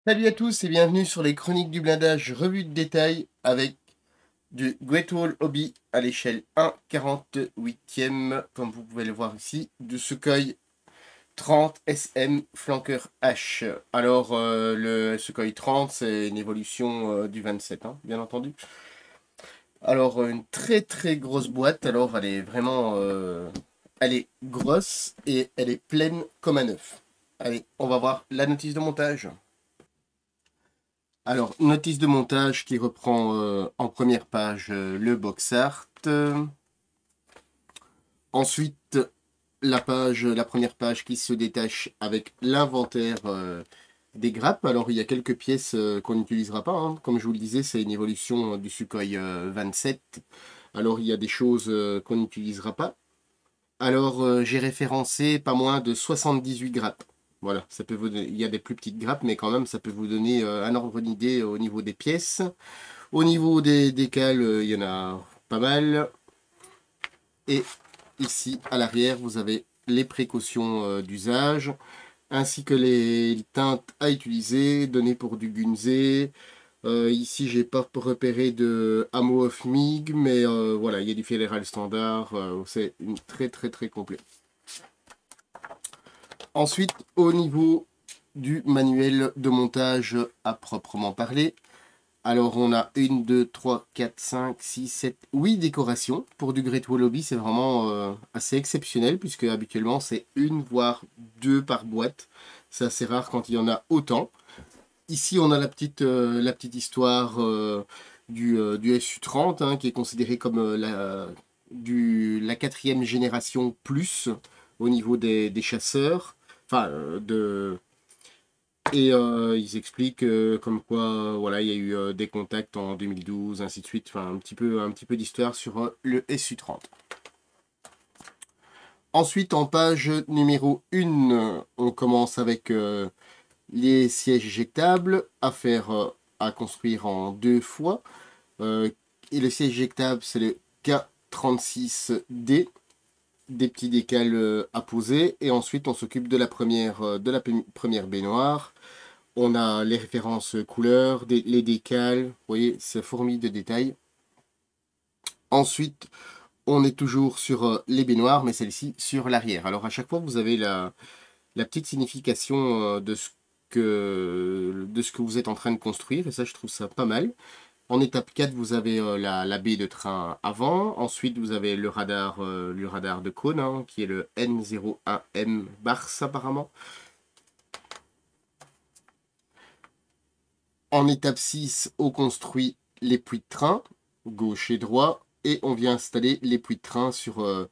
Salut à tous et bienvenue sur les Chroniques du blindage revue de détail avec du Great Wall Hobby à l'échelle 1/48e, comme vous pouvez le voir ici, du Sukhoi 30 SM Flanker H. Alors le Sukhoi 30 c'est une évolution du 27, hein, bien entendu. Alors une très très grosse boîte, alors elle est vraiment elle est grosse et elle est pleine comme un œuf. Allez, on va voir la notice de montage. Alors, notice de montage qui reprend en première page le box art. Ensuite, la première page qui se détache avec l'inventaire des grappes. Alors, il y a quelques pièces qu'on n'utilisera pas, hein. Comme je vous le disais, c'est une évolution du Sukhoi 27. Alors, il y a des choses qu'on n'utilisera pas. Alors, j'ai référencé pas moins de 78 grappes. Voilà, ça peut vous il y a des plus petites grappes, mais quand même, ça peut vous donner un ordre d'idée au niveau des pièces. Au niveau des décals, il y en a pas mal. Et ici, à l'arrière, vous avez les précautions d'usage, ainsi que les teintes à utiliser, données pour du Gunze. Ici, j'ai pas repéré de Hamo of Mig, mais voilà, il y a du fédéral standard. C'est très très très complet. Ensuite, au niveau du manuel de montage à proprement parler, alors on a 1, 2, 3, 4, 5, 6, 7, 8 décorations. Pour du Great Wall Hobby, c'est vraiment assez exceptionnel, puisque habituellement c'est une voire deux par boîte. C'est assez rare quand il y en a autant. Ici on a la petite histoire du SU30, hein, qui est considéré comme la quatrième génération plus au niveau des chasseurs. Enfin, et ils expliquent comme quoi, voilà, il y a eu des contacts en 2012, ainsi de suite. Enfin, un petit peu d'histoire sur le SU30. Ensuite, en page numéro 1, on commence avec les sièges éjectables à construire en deux fois. Et le siège éjectable, c'est le K36D. Des petits décals à poser. Et ensuite, on s'occupe de la première baignoire. On a les références couleurs, les décals, vous voyez, c'est fourmi de détails. Ensuite, on est toujours sur les baignoires, mais celle-ci sur l'arrière. Alors à chaque fois, vous avez la petite signification de ce que vous êtes en train de construire, et ça, je trouve ça pas mal. En étape 4, vous avez la baie de train avant. Ensuite, vous avez le radar de cône, hein, qui est le N01M Bars apparemment. En étape 6, on construit les puits de train, gauche et droit, et on vient installer les puits de train sur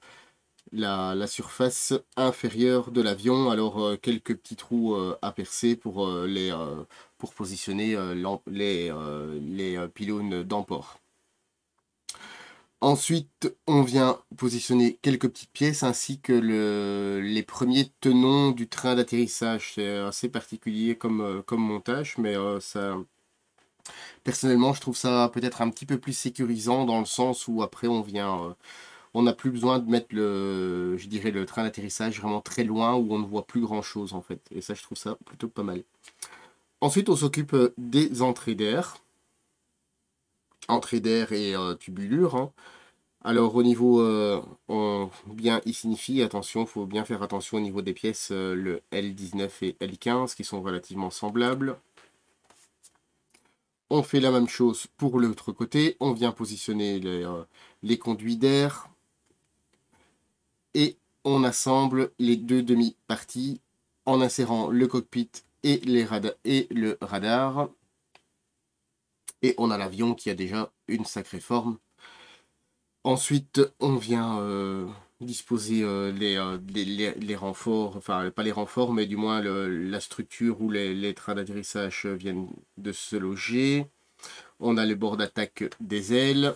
la surface inférieure de l'avion. Alors, quelques petits trous à percer pour positionner les pylônes d'emport. Ensuite, on vient positionner quelques petites pièces ainsi que les premiers tenons du train d'atterrissage. C'est assez particulier comme montage, mais personnellement, je trouve ça peut-être un petit peu plus sécurisant dans le sens où après on n'a plus besoin de mettre je dirais, le train d'atterrissage vraiment très loin où on ne voit plus grand-chose en fait. Et ça, je trouve ça plutôt pas mal. Ensuite, on s'occupe des entrées d'air. Entrées d'air et tubulures, hein. Alors au niveau, bien, il signifie, attention, il faut bien faire attention au niveau des pièces, le L19 et L15 qui sont relativement semblables. On fait la même chose pour l'autre côté, on vient positionner les conduits d'air et on assemble les deux demi-parties en insérant le cockpit et le radar. Et on a l'avion qui a déjà une sacrée forme. Ensuite, on vient disposer les renforts, enfin pas les renforts, mais du moins la structure où les trains d'atterrissage viennent de se loger. On a le bord d'attaque des ailes.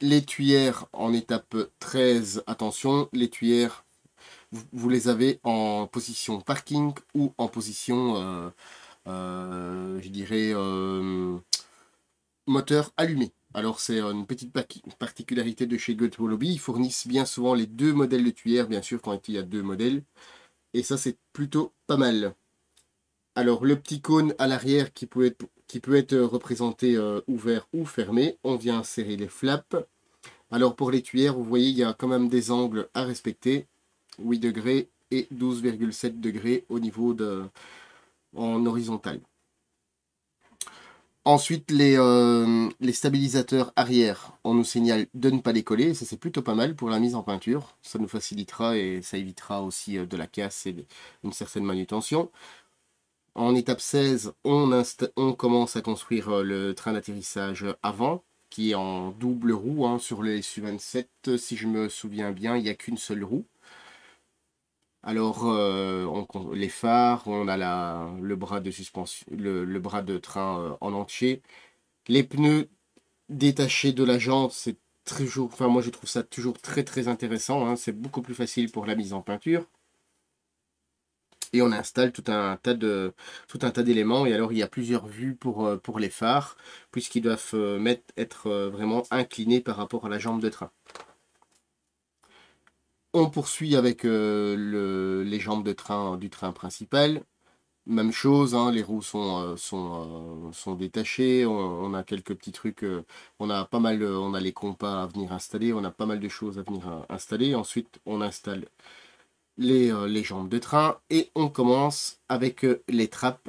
Les tuyères en étape 13, attention, les tuyères, vous les avez en position parking ou en position, je dirais, moteur allumé. Alors c'est une petite particularité de chez Great Wall Hobby, ils fournissent bien souvent les deux modèles de tuyères, bien sûr quand il y a deux modèles, et ça c'est plutôt pas mal. Alors, le petit cône à l'arrière qui peut être représenté ouvert ou fermé, on vient insérer les flaps. Alors, pour les tuyères, vous voyez, il y a quand même des angles à respecter, 8 degrés et 12,7 degrés au niveau en horizontal. Ensuite, les stabilisateurs arrière, on nous signale de ne pas les coller. Ça, c'est plutôt pas mal pour la mise en peinture. Ça nous facilitera et ça évitera aussi de la casse et une certaine manutention. En étape 16, on commence à construire le train d'atterrissage avant, qui est en double roue, hein, sur le SU-27. Si je me souviens bien, il n'y a qu'une seule roue. Alors, les phares, on a le bras de suspension, le bras de train en entier. Les pneus détachés de la jante, c'est toujours, enfin moi je trouve ça toujours très très intéressant, hein. C'est beaucoup plus facile pour la mise en peinture. Et on installe tout un tas d'éléments. Et alors il y a plusieurs vues pour les phares, puisqu'ils doivent être vraiment inclinés par rapport à la jambe de train. On poursuit avec les jambes de train du train principal. Même chose, hein, les roues sont détachées, on a quelques petits trucs, on a pas mal, on a les compas à venir installer, on a pas mal de choses à venir installer. Ensuite, on installe les jambes de train et on commence avec les trappes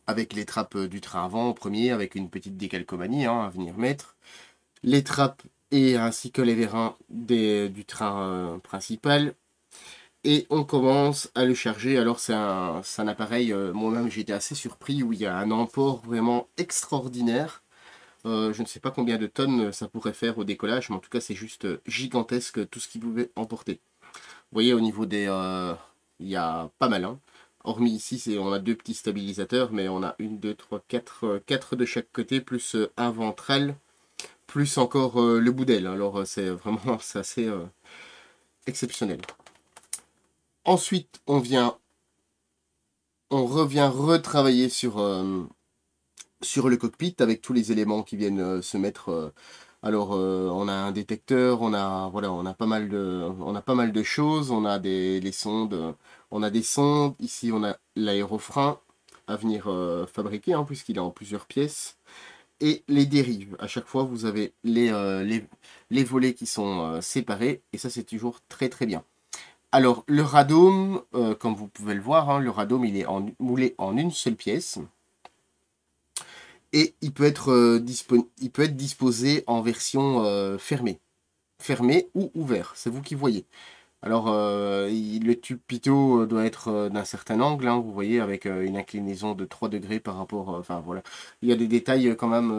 du train avant en premier, avec une petite décalcomanie, hein, à venir mettre. Les trappes et ainsi que les vérins du train principal. Et on commence à le charger. Alors c'est un appareil, moi-même j'étais assez surpris, où il y a un emport vraiment extraordinaire. Je ne sais pas combien de tonnes ça pourrait faire au décollage, mais en tout cas c'est juste gigantesque tout ce qu'il pouvait emporter. Vous voyez au niveau il y a pas mal, hein. Hormis ici, on a deux petits stabilisateurs, mais on a une, deux, trois, quatre de chaque côté, plus un ventral, plus encore le bout d'aile. Alors c'est vraiment c'est assez exceptionnel. Ensuite, on revient retravailler sur le cockpit avec tous les éléments qui viennent se mettre. Alors, on a un détecteur, voilà, on a pas mal de choses. On a les sondes, on a des sondes. Ici, on a l'aérofrein à venir fabriquer, hein, puisqu'il est en plusieurs pièces. Et les dérives. À chaque fois, vous avez les volets qui sont séparés. Et ça, c'est toujours très très bien. Alors, le radome, comme vous pouvez le voir, hein, le radome, il est moulé en une seule pièce. Et il peut être disposé en version fermée. Fermé ou ouvert, c'est vous qui voyez. Alors, le tube pitot doit être d'un certain angle, hein, vous voyez, avec une inclinaison de 3 degrés par rapport... enfin, voilà. Il y a des détails quand même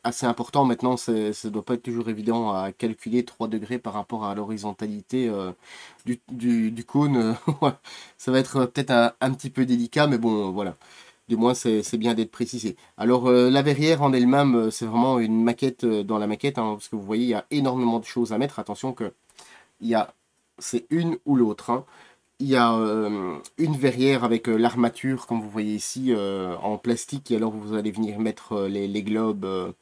assez importants. Maintenant, ça ne doit pas être toujours évident à calculer 3 degrés par rapport à l'horizontalité du cône. Ça va être peut-être un petit peu délicat, mais bon, voilà. Du moins, c'est bien d'être précisé. Alors, la verrière en elle-même, c'est vraiment une maquette dans la maquette, hein, parce que vous voyez, il y a énormément de choses à mettre. Attention que il y a, c'est une ou l'autre, hein. Il y a une verrière avec l'armature, comme vous voyez ici, en plastique, et alors vous allez venir mettre les globes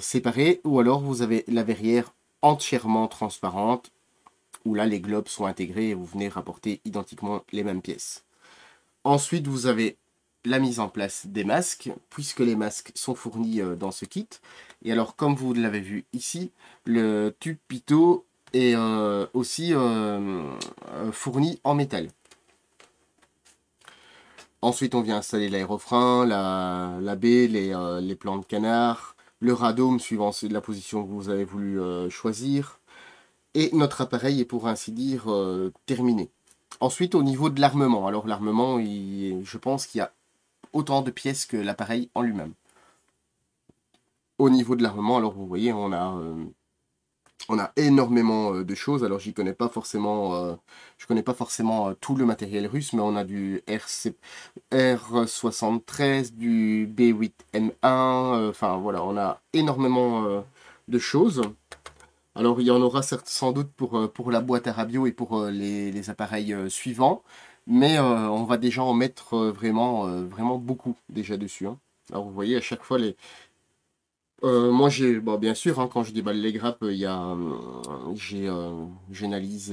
séparés, ou alors vous avez la verrière entièrement transparente, où là les globes sont intégrés et vous venez rapporter identiquement les mêmes pièces. Ensuite, vous avez la mise en place des masques, puisque les masques sont fournis dans ce kit. Et alors, comme vous l'avez vu ici, le tube pitot est aussi fourni en métal. Ensuite, on vient installer l'aérofrein, la baie, les plans de canard, le radome suivant la position que vous avez voulu choisir. Et notre appareil est pour ainsi dire terminé. Ensuite, au niveau de l'armement. Alors l'armement, je pense qu'il y a autant de pièces que l'appareil en lui-même. Au niveau de l'armement, alors vous voyez, on a énormément de choses. Alors je connais pas forcément tout le matériel russe, mais on a du R73, du B8M1, enfin voilà, on a énormément de choses. Alors il y en aura sans doute pour la boîte à radio et pour les appareils suivants, mais on va déjà en mettre vraiment beaucoup déjà dessus, hein. Alors vous voyez à chaque fois Moi, bon, bien sûr, hein, quand je déballe les grappes, il y a, j'analyse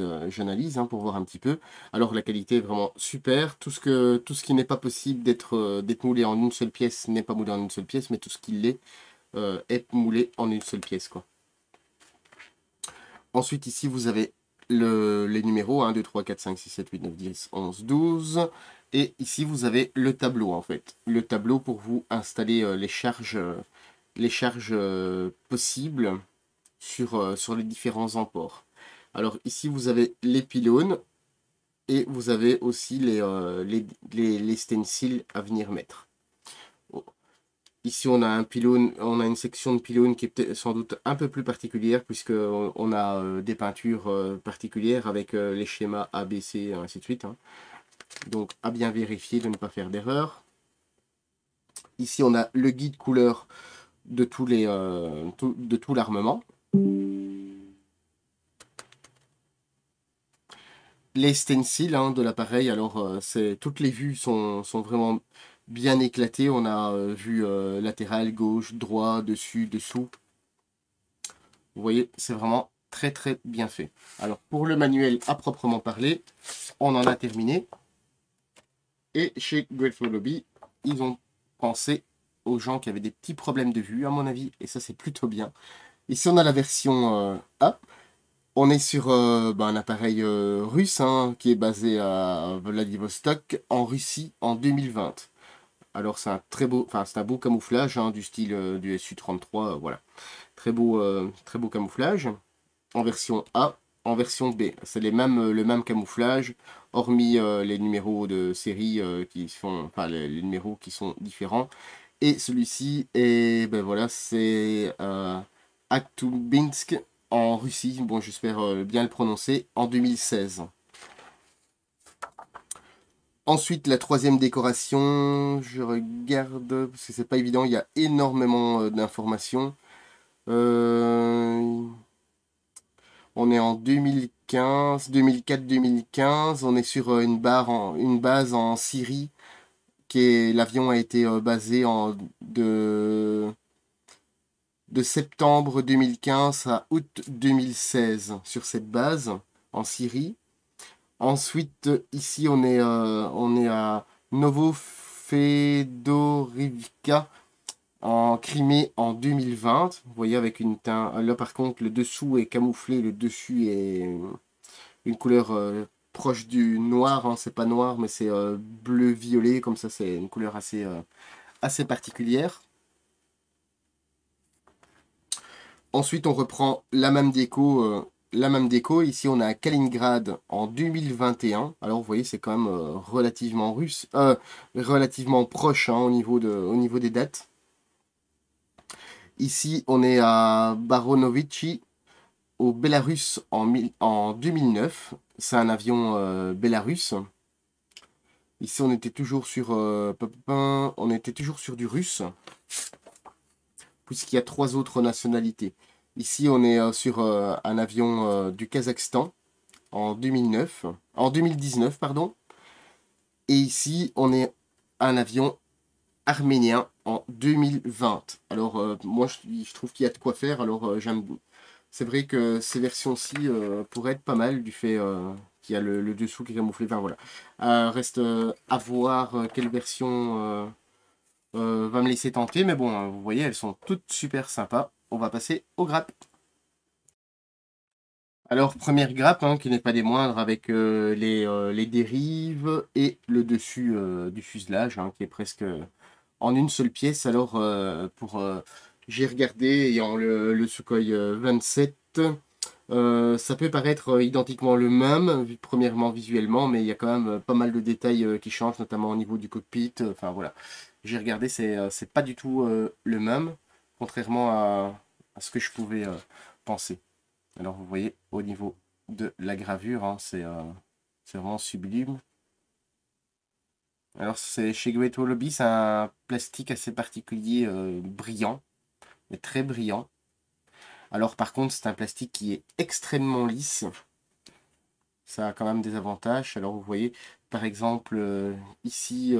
hein, pour voir un petit peu. Alors, la qualité est vraiment super. Tout ce qui n'est pas possible d'être moulé en une seule pièce n'est pas moulé en une seule pièce, mais tout ce qui l'est est moulé en une seule pièce, quoi. Ensuite, ici, vous avez les numéros 1, 2, 3, 4, 5, 6, 7, 8, 9, 10, 11, 12. Et ici, vous avez le tableau, en fait. Le tableau pour vous installer les charges possibles sur les différents emports. Alors ici, vous avez les pylônes et vous avez aussi les stencils à venir mettre. Ici, on a un pylône, on a une section de pylône qui est peut-être sans doute un peu plus particulière puisque on a des peintures particulières avec les schémas A, B, C, et ainsi de suite, hein. Donc, à bien vérifier de ne pas faire d'erreur. Ici, on a le guide couleur de de tout l'armement. Les stencils hein, de l'appareil, alors toutes les vues sont vraiment bien éclatées. On a vue latérale, gauche, droit, dessus, dessous. Vous voyez, c'est vraiment très très bien fait. Alors pour le manuel à proprement parler, on en a terminé. Et chez Grateful Lobby, ils ont pensé aux gens qui avaient des petits problèmes de vue, à mon avis, et ça c'est plutôt bien. Ici on a la version A. On est sur un appareil russe hein, qui est basé à Vladivostok en Russie en 2020. Alors c'est un c'est un beau camouflage hein, du style du Su-33, voilà. Très beau camouflage en version A, en version B. C'est le même camouflage, hormis les numéros de série qui sont, enfin les numéros qui sont différents. Et celui-ci est, ben voilà, c'est Aktubinsk en Russie, bon j'espère bien le prononcer, en 2016. Ensuite, la troisième décoration, je regarde, parce que c'est pas évident, il y a énormément d'informations. Euh, on est en 2015, 2004-2015, on est sur une base en Syrie, l'avion a été basé de septembre 2015 à août 2016 sur cette base en Syrie. Ensuite, ici, on est à Novofedorivka en Crimée en 2020. Vous voyez, avec une teinte. Là, par contre, le dessous est camouflé, le dessus est une couleur proche du noir. Hein. C'est pas noir, mais c'est bleu-violet. Comme ça, c'est une couleur assez particulière. Ensuite, on reprend la même déco. La même déco, ici on est à Kaliningrad en 2021. Alors vous voyez, c'est quand même relativement russe, relativement proche hein, au niveau des dates. Ici, on est à Baronovichi, au Bélarus en 2009. C'est un avion bélarus. Ici, on était toujours sur du russe, puisqu'il y a trois autres nationalités. Ici, on est sur un avion du Kazakhstan en 2009, en 2019, pardon. Et ici, on est un avion arménien en 2020. Alors, moi, je trouve qu'il y a de quoi faire. Alors, c'est vrai que ces versions-ci pourraient être pas mal du fait qu'il y a le dessous qui est camouflé. Enfin, voilà. Reste à voir quelle version va me laisser tenter. Mais bon, hein, vous voyez, elles sont toutes super sympas. On va passer aux grappes. Alors, première grappe, hein, qui n'est pas des moindres, avec les dérives et le dessus du fuselage, hein, qui est presque en une seule pièce. Alors, j'ai regardé, ayant le Sukhoi 27, ça peut paraître identiquement le même, premièrement visuellement, mais il y a quand même pas mal de détails qui changent, notamment au niveau du cockpit. Enfin, voilà. J'ai regardé, c'est pas du tout le même, contrairement à ce que je pouvais penser. Alors vous voyez au niveau de la gravure, hein, c'est vraiment sublime. Alors c'est chez Great Wall Hobby, c'est un plastique assez particulier, brillant, mais très brillant. Alors par contre c'est un plastique qui est extrêmement lisse. Ça a quand même des avantages. Alors vous voyez par exemple ici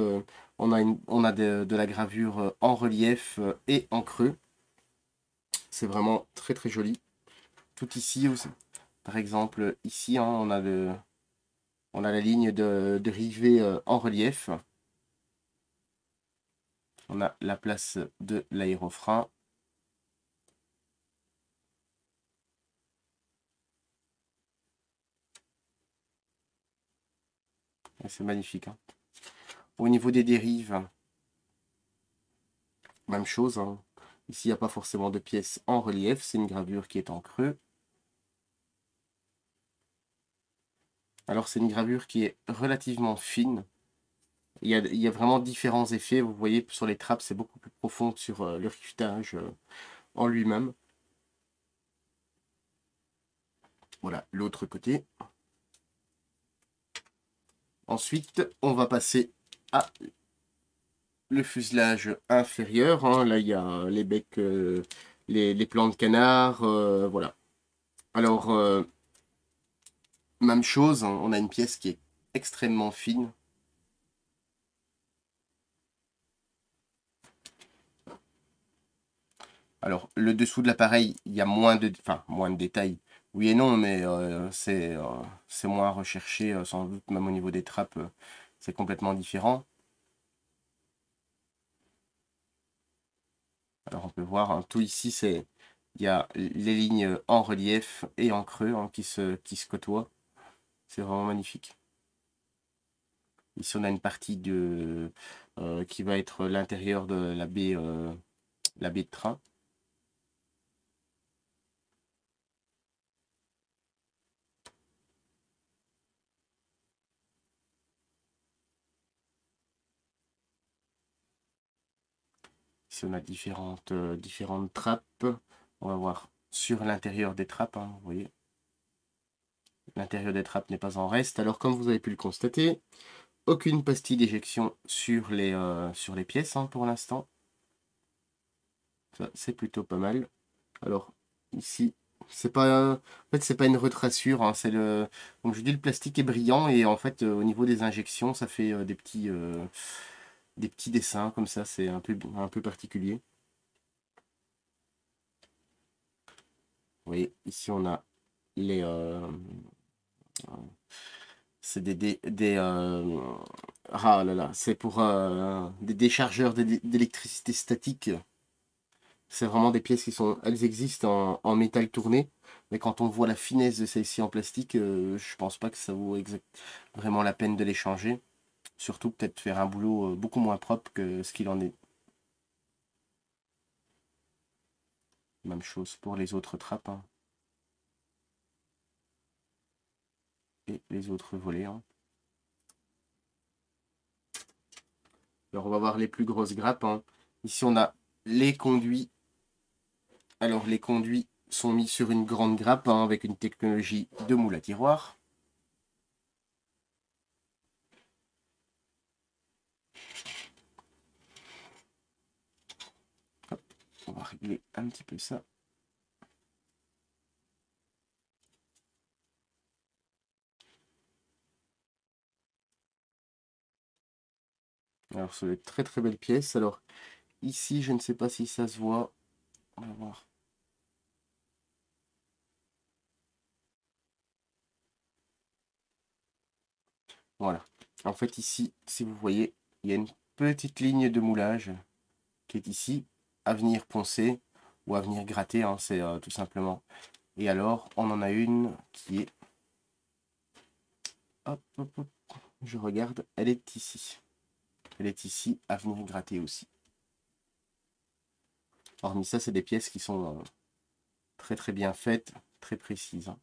on a la gravure en relief et en creux. C'est vraiment très très joli. Tout ici aussi. Par exemple, ici, hein, on a la ligne de rivets en relief. On a la place de l'aérofrein. C'est magnifique, hein. Au niveau des dérives, même chose, hein. Ici, il n'y a pas forcément de pièces en relief. C'est une gravure qui est en creux. Alors, c'est une gravure qui est relativement fine. Il y a vraiment différents effets. Vous voyez, sur les trappes, c'est beaucoup plus profond que sur le rivetage en lui-même. Voilà, l'autre côté. Ensuite, on va passer à le fuselage inférieur, hein. Là, il y a les becs, les plans de canard, voilà. Alors, même chose, hein, on a une pièce qui est extrêmement fine. Alors, le dessous de l'appareil, il y a moins de détails. Oui et non, mais c'est moins recherché, sans doute, même au niveau des trappes, c'est complètement différent. Alors, on peut voir, hein, tout ici, il y a les lignes en relief et en creux, hein, qui se côtoient. C'est vraiment magnifique. Ici, on a une partie qui va être l'intérieur de la baie de train. Ici, on a différentes trappes. On va voir sur l'intérieur des trappes, hein, vous voyez. L'intérieur des trappes n'est pas en reste. Alors, comme vous avez pu le constater, aucune pastille d'éjection sur les pièces, hein, pour l'instant. Ça, c'est plutôt pas mal. Alors, ici, en fait, c'est pas une retrassure, hein, comme je dis, le plastique est brillant et en fait, au niveau des injections, ça fait des petits dessins comme ça, c'est un peu particulier. Vous voyez, ici, on a les, c'est ah là là, c'est pour des déchargeurs d'électricité statique. C'est vraiment des pièces elles existent en métal tourné, mais quand on voit la finesse de celles-ci en plastique, je pense pas que ça vaut vraiment la peine de les changer. Surtout peut-être faire un boulot beaucoup moins propre que ce qu'il en est. Même chose pour les autres trappes, hein, et les autres volets, hein. Alors on va voir les plus grosses grappes, hein. Ici on a les conduits. Alors les conduits sont mis sur une grande grappe, hein, avec une technologie de moule à tiroir. Hop, on va régler un petit peu ça. Alors c'est une très très belle pièce. Alors ici je ne sais pas si ça se voit. On va voir. Voilà. En fait ici, si vous voyez, il y a une petite ligne de moulage qui est ici, à venir poncer ou à venir gratter, hein, c'est tout simplement. Et alors, on en a une qui est... Hop, hop, hop, je regarde, elle est ici. Elle est ici, à venir gratter aussi. Hormis ça, c'est des pièces qui sont très très bien faites, très précises, hein.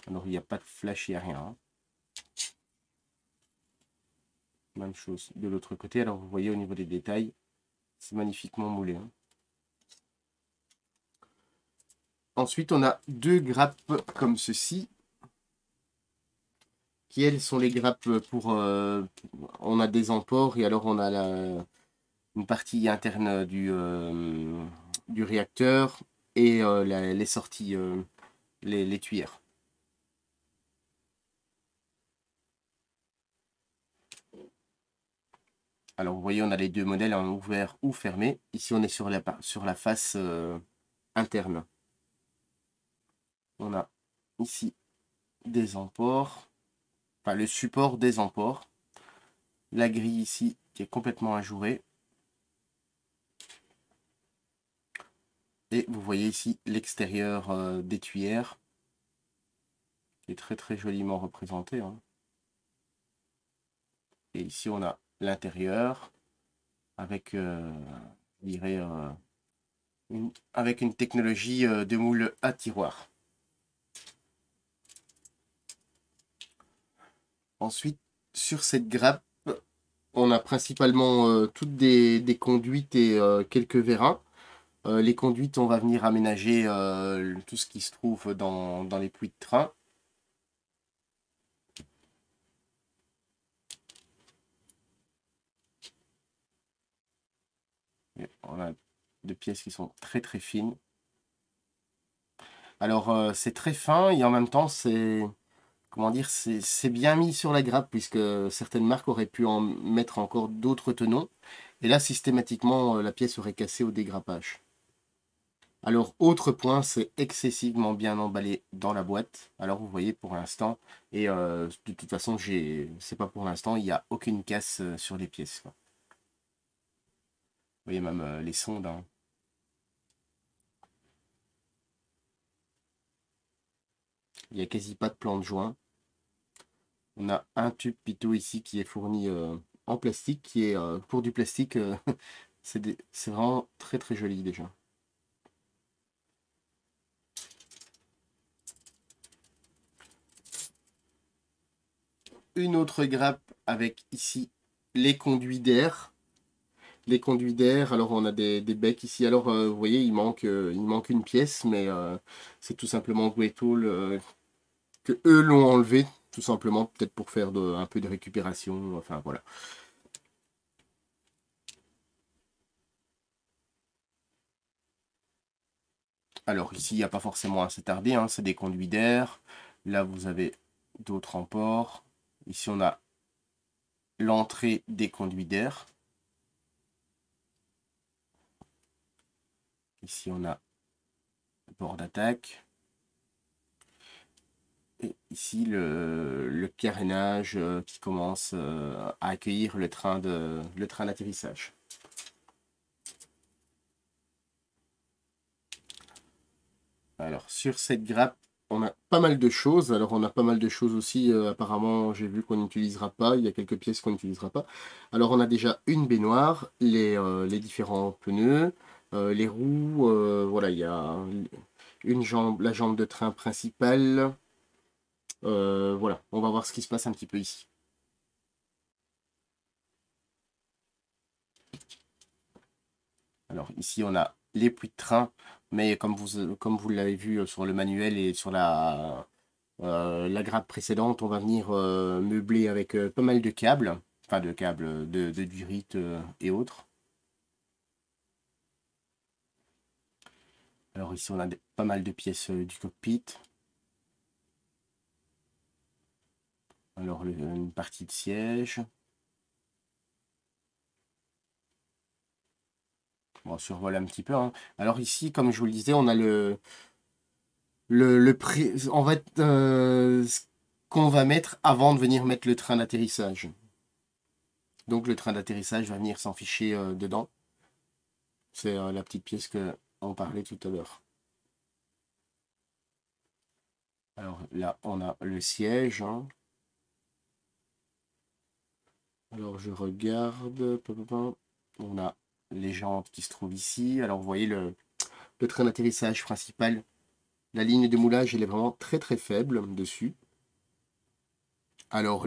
Alors, il n'y a pas de flash, il n'y a rien, hein. Même chose de l'autre côté. Alors, vous voyez au niveau des détails, c'est magnifiquement moulé, hein. Ensuite, on a deux grappes comme ceci, qui elles sont les grappes on a des emports et alors on a une partie interne du réacteur et les sorties, les tuyères. Alors vous voyez, on a les deux modèles, en ouvert ou fermé. Ici, on est sur la face interne. On a ici des emports, enfin le support des emports. La grille ici qui est complètement ajourée. Et vous voyez ici l'extérieur des tuyères, qui est très très joliment représenté, hein. Et ici on a l'intérieur avec, je dirais, avec une technologie de moule à tiroir. Ensuite, sur cette grappe, on a principalement toutes des conduites et quelques vérins. Les conduites, on va venir aménager tout ce qui se trouve dans les puits de train. Et on a deux pièces qui sont très très fines. Alors c'est très fin et en même temps c'est, comment dire, c'est bien mis sur la grappe puisque certaines marques auraient pu en mettre encore d'autres tenons. Et là systématiquement la pièce aurait cassé au dégrappage. Alors, autre point, c'est excessivement bien emballé dans la boîte. Alors, vous voyez pour l'instant, et de toute façon, c'est pas pour l'instant, il n'y a aucune casse sur les pièces, quoi. Vous voyez même les sondes, hein. Il n'y a quasi pas de plan de joint. On a un tube pitot ici qui est fourni en plastique, qui est pour du plastique, c'est vraiment très très joli déjà. Une autre grappe avec ici les conduits d'air. Les conduits d'air, alors on a des becs ici. Alors vous voyez, il manque une pièce, mais c'est tout simplement Greatool que eux l'ont enlevé, tout simplement, peut-être pour faire un peu de récupération. Enfin voilà. Alors ici, il n'y a pas forcément à s'attarder, hein, c'est des conduits d'air. Là, vous avez d'autres emports. Ici, on a l'entrée des conduits d'air. Ici, on a le port d'attaque. Et ici, le carénage qui commence à accueillir le train d'atterrissage. Alors, sur cette grappe, on a pas mal de choses. Alors, on a pas mal de choses aussi, apparemment, j'ai vu qu'on n'utilisera pas. Il y a quelques pièces qu'on n'utilisera pas. Alors, on a déjà une baignoire, les différents pneus, les roues. Voilà, il y a une jambe, la jambe de train principale. Voilà, on va voir ce qui se passe un petit peu ici. Alors, ici, on a les puits de train, mais comme vous l'avez vu sur le manuel et sur la grappe précédente, on va venir meubler avec pas mal de câbles, enfin de câbles de durite et autres. Alors ici on a pas mal de pièces du cockpit. Alors une partie de siège. Bon, on survole un petit peu, hein. Alors ici, comme je vous le disais, on a on va ce qu'on va mettre avant de venir mettre le train d'atterrissage. Donc le train d'atterrissage va venir s'en ficher dedans. C'est la petite pièce que on parlait tout à l'heure. Alors là, on a le siège, hein. Alors je regarde. On a les jantes qui se trouvent ici. Alors vous voyez le train d'atterrissage principal. La ligne de moulage, elle est vraiment très très faible dessus. Alors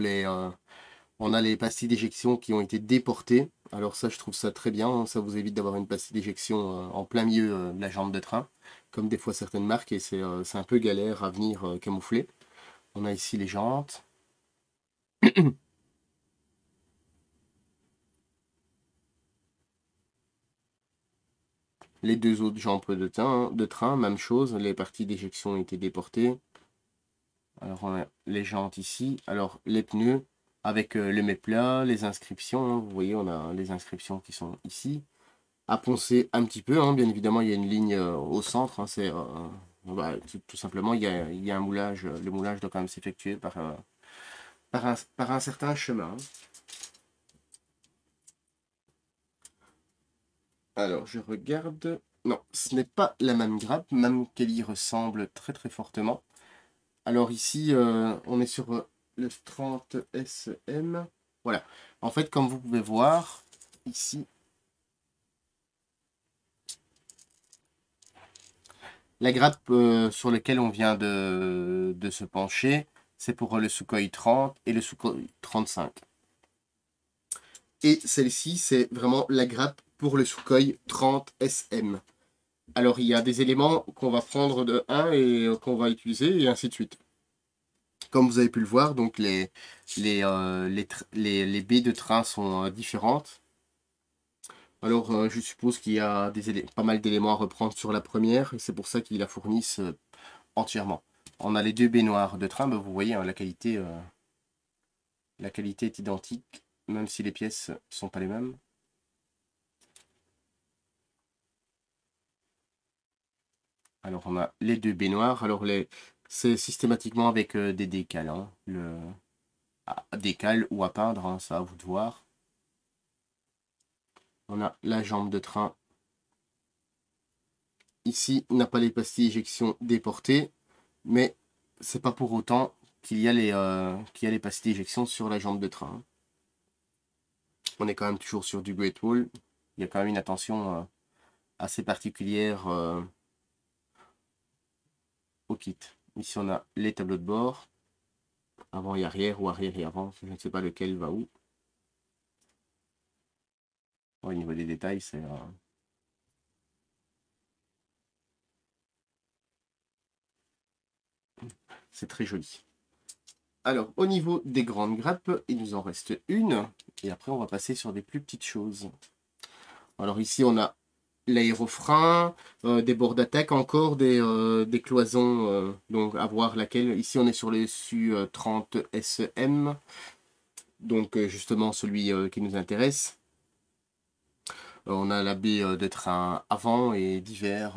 on a les pastilles d'éjection qui ont été déportées. Alors ça, je trouve ça très bien, hein. Ça vous évite d'avoir une pastille d'éjection en plein milieu de la jambe de train, comme des fois certaines marques, et c'est un peu galère à venir camoufler. On a ici les jantes. Les deux autres jambes de train, même chose, les parties d'éjection ont été déportées. Alors on a les jantes ici. Alors les pneus, avec le mets-plat, les inscriptions, hein. Vous voyez, on a les inscriptions qui sont ici. À poncer un petit peu, hein. Bien évidemment, il y a une ligne au centre, hein. C'est bah, tout simplement, il y a un moulage. Le moulage doit quand même s'effectuer par un certain chemin, hein. Alors, je regarde. Non, ce n'est pas la même grappe, même qu'elle y ressemble très très fortement. Alors ici, on est sur le 30 SM. Voilà. En fait, comme vous pouvez voir, ici, la grappe sur laquelle on vient de se pencher, c'est pour le Sukhoi 30 et le Sukhoi 35. Et celle-ci, c'est vraiment la grappe pour le Sukhoi 30 SM. Alors, il y a des éléments qu'on va prendre de 1 et qu'on va utiliser, et ainsi de suite. Comme vous avez pu le voir, donc les baies de train sont différentes. Alors, je suppose qu'il y a pas mal d'éléments à reprendre sur la première, et c'est pour ça qu'ils la fournissent entièrement. On a les deux baies noires de train, vous voyez, hein, la qualité est identique, même si les pièces ne sont pas les mêmes. Alors, on a les deux baies noires. Alors, c'est systématiquement avec des décals, hein, décals ou à peindre, hein, ça à vous de voir. On a la jambe de train. Ici, on n'a pas les pastilles éjection déportées, mais c'est pas pour autant qu'il y a les pastilles d'éjection sur la jambe de train. On est quand même toujours sur du Great Wall. Il y a quand même une attention assez particulière au kit. Ici, on a les tableaux de bord, avant et arrière, ou arrière et avant. Je ne sais pas lequel va où. Au niveau des détails, c'est très joli. Alors, au niveau des grandes grappes, il nous en reste une. Et après, on va passer sur des plus petites choses. Alors ici, on a l'aérofrein, des bords d'attaque, encore des cloisons, donc à voir laquelle. Ici, on est sur les SU30 SM, donc justement celui qui nous intéresse. On a la baie de train avant et divers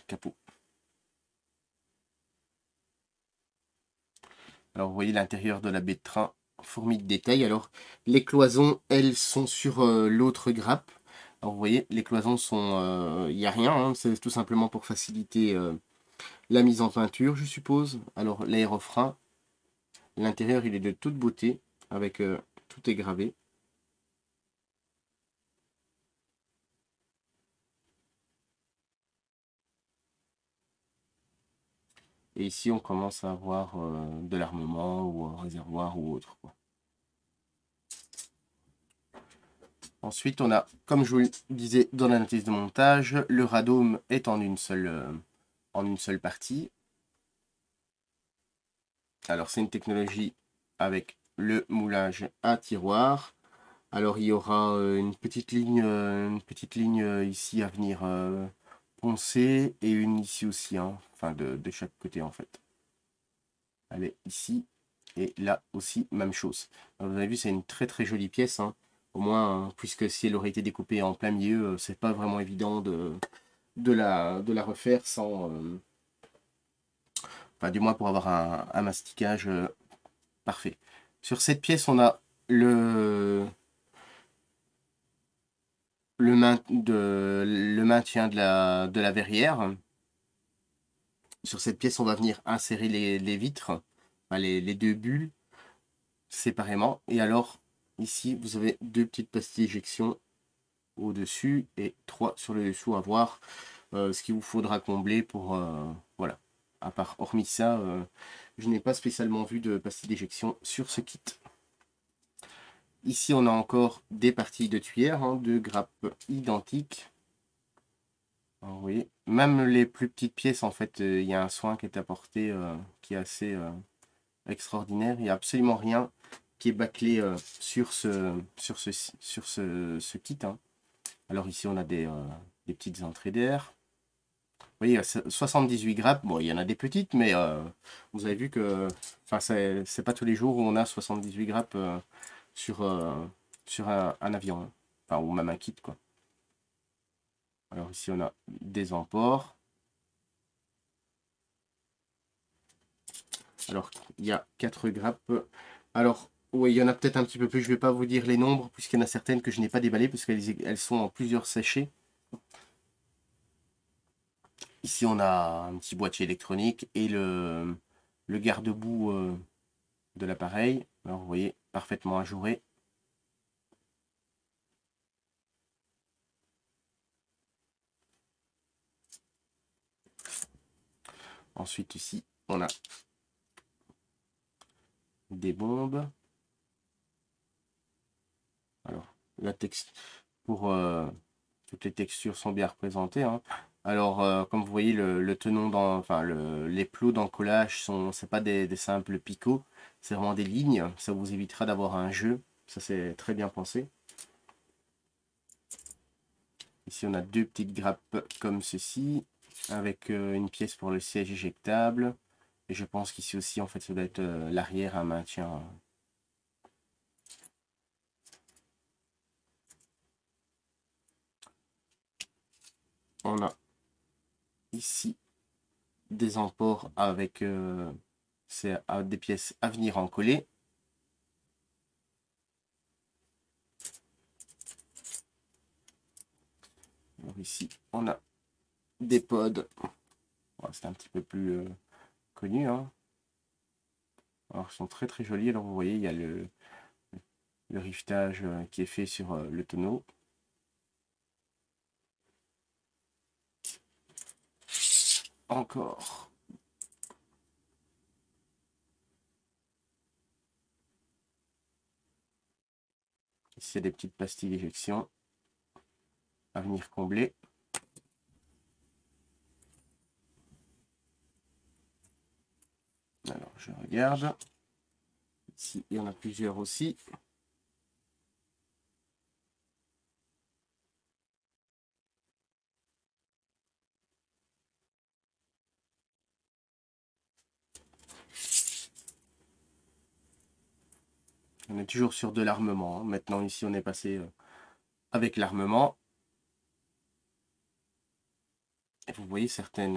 capot. Alors vous voyez l'intérieur de la baie de train, fourmi de détails. Alors les cloisons, elles sont sur l'autre grappe. Alors vous voyez, les cloisons sont... Il n'y a rien, hein, c'est tout simplement pour faciliter la mise en peinture, je suppose. Alors l'aérofrein, l'intérieur il est de toute beauté, avec tout est gravé. Et ici on commence à avoir de l'armement ou un réservoir ou autre, quoi. Ensuite on a, comme je vous le disais dans la notice de montage, le radome est en une seule partie. Alors c'est une technologie avec le moulage à tiroir. Alors il y aura une petite ligne ici à venir poncer et une ici aussi, hein, enfin de chaque côté en fait. Elle est ici et là aussi même chose. Alors, vous avez vu, c'est une très très jolie pièce, hein. Au moins, puisque si elle aurait été découpée en plein milieu, c'est pas vraiment évident de la refaire sans, enfin du moins pour avoir un masticage parfait. Sur cette pièce, on a le maintien de la verrière. Sur cette pièce, on va venir insérer les vitres, enfin, les deux bulles séparément. Et alors, ici, vous avez deux petites pastilles d'éjection au-dessus et trois sur le dessous, à voir ce qu'il vous faudra combler pour... voilà. À part, hormis ça, je n'ai pas spécialement vu de pastilles d'éjection sur ce kit. Ici, on a encore des parties de tuyères, hein, de grappes identiques. Alors, vous voyez, même les plus petites pièces, en fait, il y a un soin qui est apporté qui est assez extraordinaire. Il n'y a absolument rien qui est bâclé sur ce kit, hein. Alors ici, on a des petites entrées d'air. voyez, 78 grappes. Bon, il y en a des petites, mais vous avez vu que enfin, c'est pas tous les jours où on a 78 grappes sur, sur un avion, hein. Enfin, ou même un kit, quoi. Alors ici, on a des emports. Alors, il y a 4 grappes. Alors, oui, il y en a peut-être un petit peu plus. Je ne vais pas vous dire les nombres, puisqu'il y en a certaines que je n'ai pas déballées, parce qu'elles sont en plusieurs sachets. Ici, on a un petit boîtier électronique et le garde-boue de l'appareil. Alors, vous voyez, parfaitement ajouré. Ensuite, ici, on a des bombes. Alors, la texte pour toutes les textures sont bien représentées, hein. Alors, comme vous voyez, le tenon dans, enfin, les plots d'encollage c'est pas des simples picots, c'est vraiment des lignes. Ça vous évitera d'avoir un jeu. Ça, c'est très bien pensé. Ici, on a deux petites grappes comme ceci, avec une pièce pour le siège éjectable. Et je pense qu'ici aussi, en fait, ça doit être l'arrière, un maintien. On a ici des emports avec des pièces à venir en coller. Alors ici, on a des pods. C'est un petit peu plus connu, hein. Alors, ils sont très très jolis. Alors, vous voyez, il y a le rivetage qui est fait sur le tonneau. Encore. Ici, il y a des petites pastilles d'éjection à venir combler. Alors, je regarde. Ici, il y en a plusieurs aussi. On est toujours sur de l'armement, hein. Maintenant, ici, on est passé avec l'armement. Et vous voyez, certaines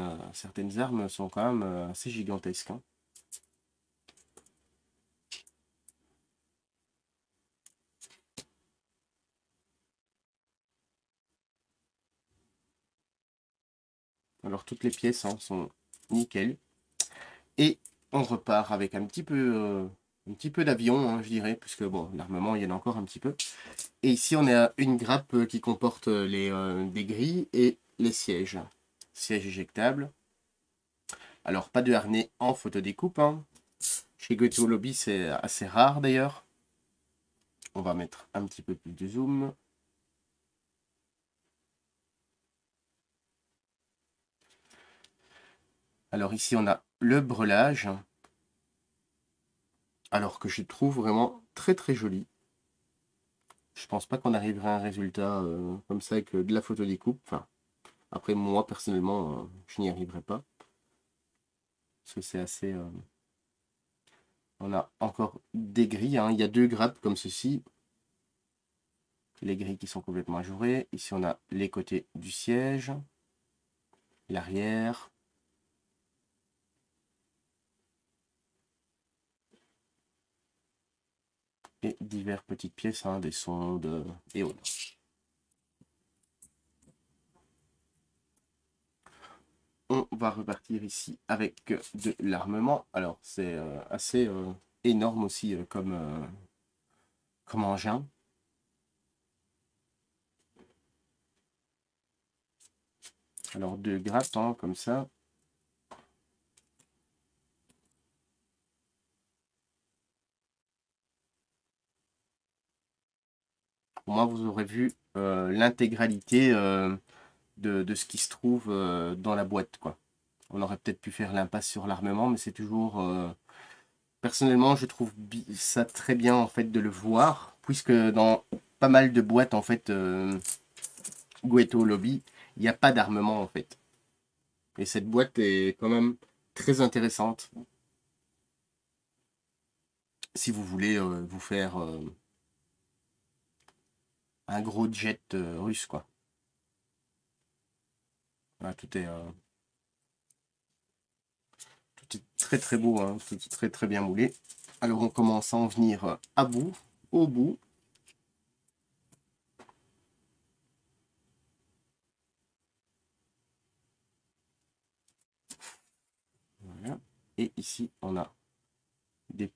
armes sont quand même assez gigantesques, hein. Alors, toutes les pièces sont nickel. Et on repart avec un petit peu d'avion, hein, je dirais, puisque bon, l'armement, il y en a encore un petit peu. Et ici, on a une grappe qui comporte des grilles et les sièges. Siège éjectable. Alors, pas de harnais en photodécoupe, hein. Chez Goto Lobby, c'est assez rare d'ailleurs. On va mettre un petit peu plus de zoom. Alors ici, on a le breulage. Alors que je trouve vraiment très très joli. Je pense pas qu'on arriverait à un résultat comme ça avec de la photodécoupe. Enfin, après, moi, personnellement, je n'y arriverai pas. Parce que c'est assez... On a encore des grilles, hein. Il y a deux grappes comme ceci. Les grilles qui sont complètement ajourées. Ici, on a les côtés du siège. L'arrière. Et diverses petites pièces, hein, des sondes et autres. On va repartir ici avec de l'armement. Alors, c'est assez énorme aussi comme engin. Alors, deux grappes, hein, comme ça. Au moins, vous aurez vu l'intégralité de ce qui se trouve dans la boîte, quoi. On aurait peut-être pu faire l'impasse sur l'armement, mais c'est toujours... personnellement, je trouve ça très bien, en fait, de le voir, puisque dans pas mal de boîtes, en fait, Goeto Lobby, il n'y a pas d'armement, en fait. Et cette boîte est quand même très intéressante si vous voulez vous faire un gros jet russe, quoi. Voilà, tout est très très beau, hein, tout est très très bien moulé. Alors on commence à en venir à bout, au bout. Voilà. Et ici on a des...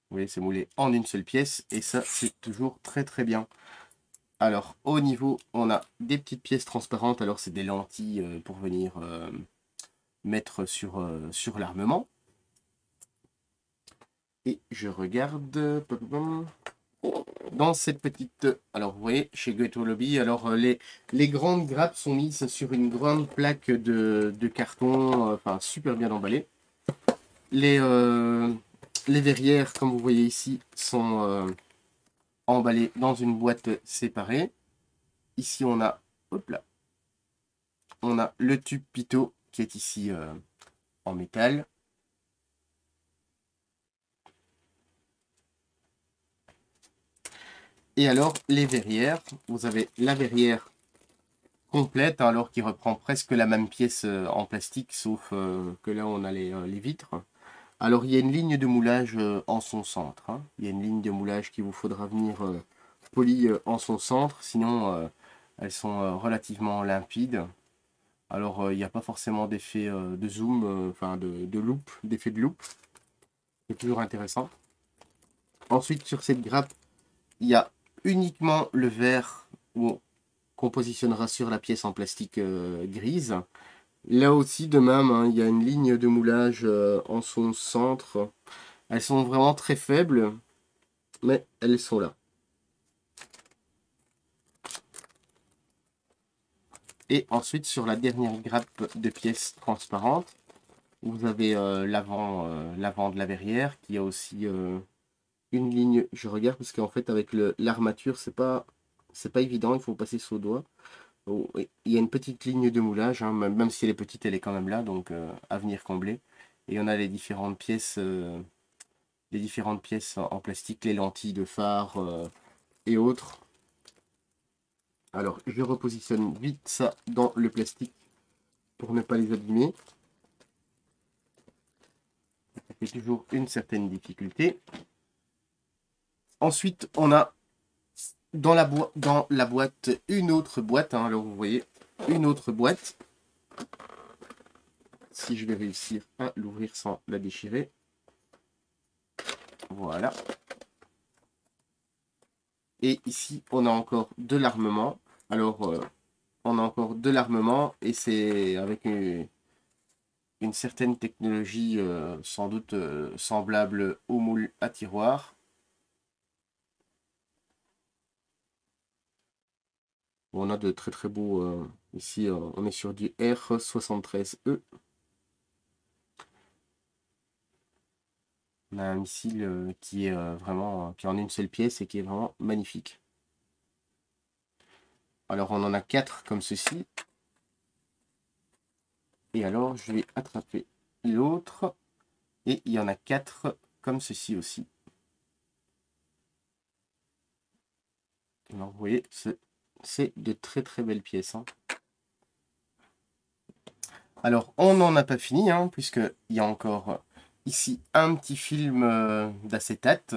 Vous voyez, c'est moulé en une seule pièce et ça c'est toujours très très bien. Alors au niveau, on a des petites pièces transparentes, alors c'est des lentilles pour venir mettre sur l'armement. Et je regarde dans cette petite... Alors vous voyez, chez Ghetto Lobby, alors les grandes grappes sont mises sur une grande plaque de carton, enfin super bien emballées. Les verrières, comme vous voyez ici, sont emballées dans une boîte séparée. Ici on a, hop là, on a le tube Pitot qui est ici en métal. Et alors, les verrières, vous avez la verrière complète, hein, alors qui reprend presque la même pièce en plastique, sauf que là, on a les vitres. Alors, il y a une ligne de moulage en son centre, hein. Il y a une ligne de moulage qu'il vous faudra venir polie en son centre, sinon elles sont relativement limpides. Alors, il n'y a pas forcément d'effet de zoom, enfin de loupe, d'effet de loupe. C'est toujours intéressant. Ensuite, sur cette grappe, il y a uniquement le verre qu'on positionnera sur la pièce en plastique grise. Là aussi, de même, hein, il y a une ligne de moulage en son centre. Elles sont vraiment très faibles, mais elles sont là. Et ensuite, sur la dernière grappe de pièces transparentes, vous avez l'avant de la verrière qui a aussi une ligne. Je regarde parce qu'en fait, avec l'armature, c'est pas évident, il faut passer sur le doigt. Oh, oui. Il y a une petite ligne de moulage, hein, même si elle est petite, elle est quand même là, donc à venir combler. Et on a les différentes pièces en plastique, les lentilles de phare et autres. Alors, je repositionne vite ça dans le plastique pour ne pas les abîmer. Ça fait toujours une certaine difficulté. Ensuite, on a dans la boîte une autre boîte. Hein, alors, vous voyez, une autre boîte. Si je vais réussir à l'ouvrir sans la déchirer. Voilà. Et ici, on a encore de l'armement. Alors, on a encore de l'armement et c'est avec une certaine technologie sans doute semblable au moule à tiroir. On a de très très beaux... ici, on est sur du R73E. On a un missile qui est vraiment qui est en une seule pièce et qui est vraiment magnifique. Alors, on en a 4 comme ceci. Et alors, je vais attraper l'autre. Et il y en a 4 comme ceci aussi. Alors, vous voyez, c'est de très très belles pièces, hein. Alors, on n'en a pas fini, hein, puisqu'il y a encore ici un petit film d'acétate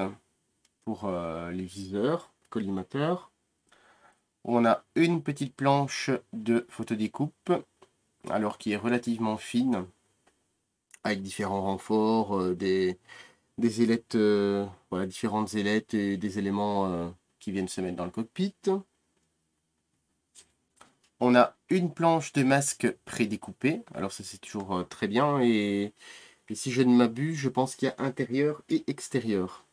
pour les viseurs, collimateurs. On a une petite planche de photodécoupe, alors qui est relativement fine, avec différents renforts, des ailettes, voilà, différentes ailettes et des éléments qui viennent se mettre dans le cockpit. On a une planche de masque prédécoupée, alors ça c'est toujours très bien, et si je ne m'abuse, je pense qu'il y a intérieur et extérieur.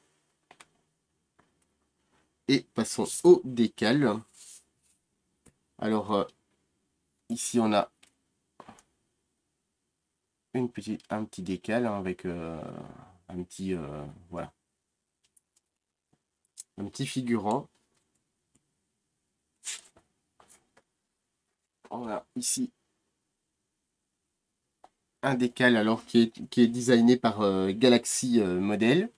Et passons au décal. Alors ici on a un petit décal, hein, avec un petit voilà, un petit figurant. On a ici un décal alors qui est designé par Galaxy Model.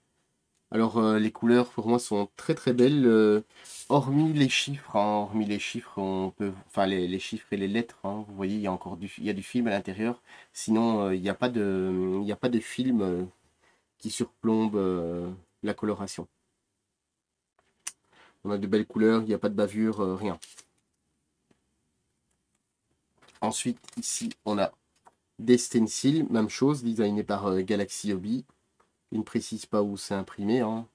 Alors les couleurs pour moi sont très très belles, hormis les chiffres, hein, hormis les chiffres, on peut, enfin les chiffres et les lettres, hein, vous voyez, il y a encore il y a du film à l'intérieur. Sinon, il n'y a pas de film qui surplombe la coloration. On a de belles couleurs, il n'y a pas de bavure, rien. Ensuite, ici, on a des stencils, même chose, designé par Galaxy Hobby. Il ne précise pas où c'est imprimé, hein.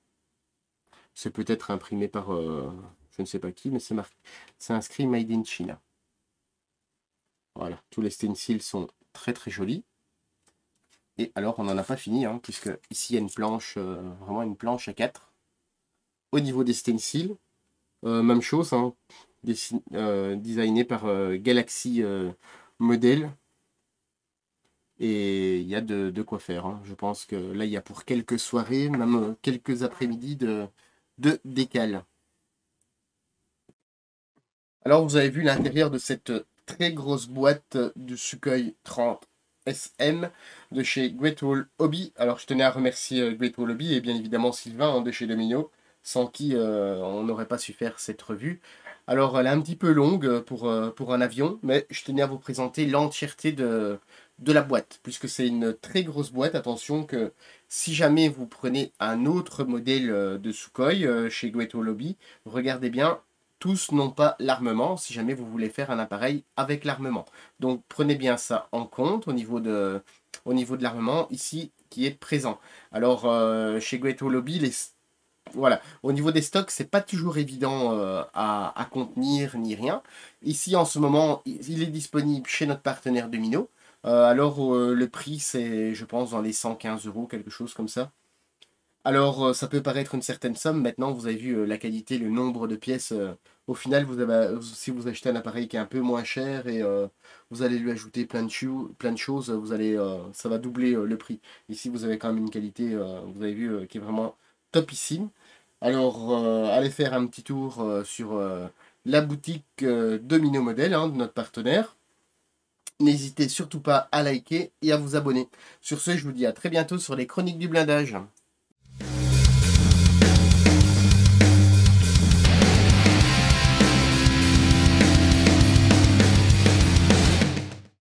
C'est peut-être imprimé par je ne sais pas qui, mais c'est inscrit Made in China. Voilà, tous les stencils sont très très jolis. Et alors, on n'en a pas fini, hein, puisque ici, il y a une planche, vraiment une planche à 4. Au niveau des stencils, même chose, hein, designé par Galaxy Model. Et il y a de quoi faire, hein. Je pense que là, il y a pour quelques soirées, même quelques après-midi de décal. Alors, vous avez vu l'intérieur de cette très grosse boîte de Sukhoi 30 SM de chez Great Wall Hobby. Alors, je tenais à remercier Great Wall Hobby et bien évidemment Sylvain, hein, de chez Domino, sans qui on n'aurait pas su faire cette revue. Alors, elle est un petit peu longue pour un avion, mais je tenais à vous présenter l'entièreté de la boîte, puisque c'est une très grosse boîte. Attention que si jamais vous prenez un autre modèle de Sukhoi chez Great Wall Hobby, regardez bien, tous n'ont pas l'armement, si jamais vous voulez faire un appareil avec l'armement. Donc prenez bien ça en compte au niveau de l'armement ici qui est présent. Alors chez Great Wall Hobby, voilà, au niveau des stocks, c'est pas toujours évident à contenir ni rien. Ici en ce moment, il est disponible chez notre partenaire Domino. Alors le prix c'est, je pense, dans les 115 euros, quelque chose comme ça. Alors, ça peut paraître une certaine somme. Maintenant, vous avez vu la qualité, le nombre de pièces. Au final, si vous achetez un appareil qui est un peu moins cher et vous allez lui ajouter plein de choses, ça va doubler le prix. Ici, vous avez quand même une qualité, vous avez vu, qui est vraiment topissime. Alors, allez faire un petit tour sur la boutique Domino Model, hein, de notre partenaire. N'hésitez surtout pas à liker et à vous abonner. Sur ce, je vous dis à très bientôt sur les Chroniques du blindage.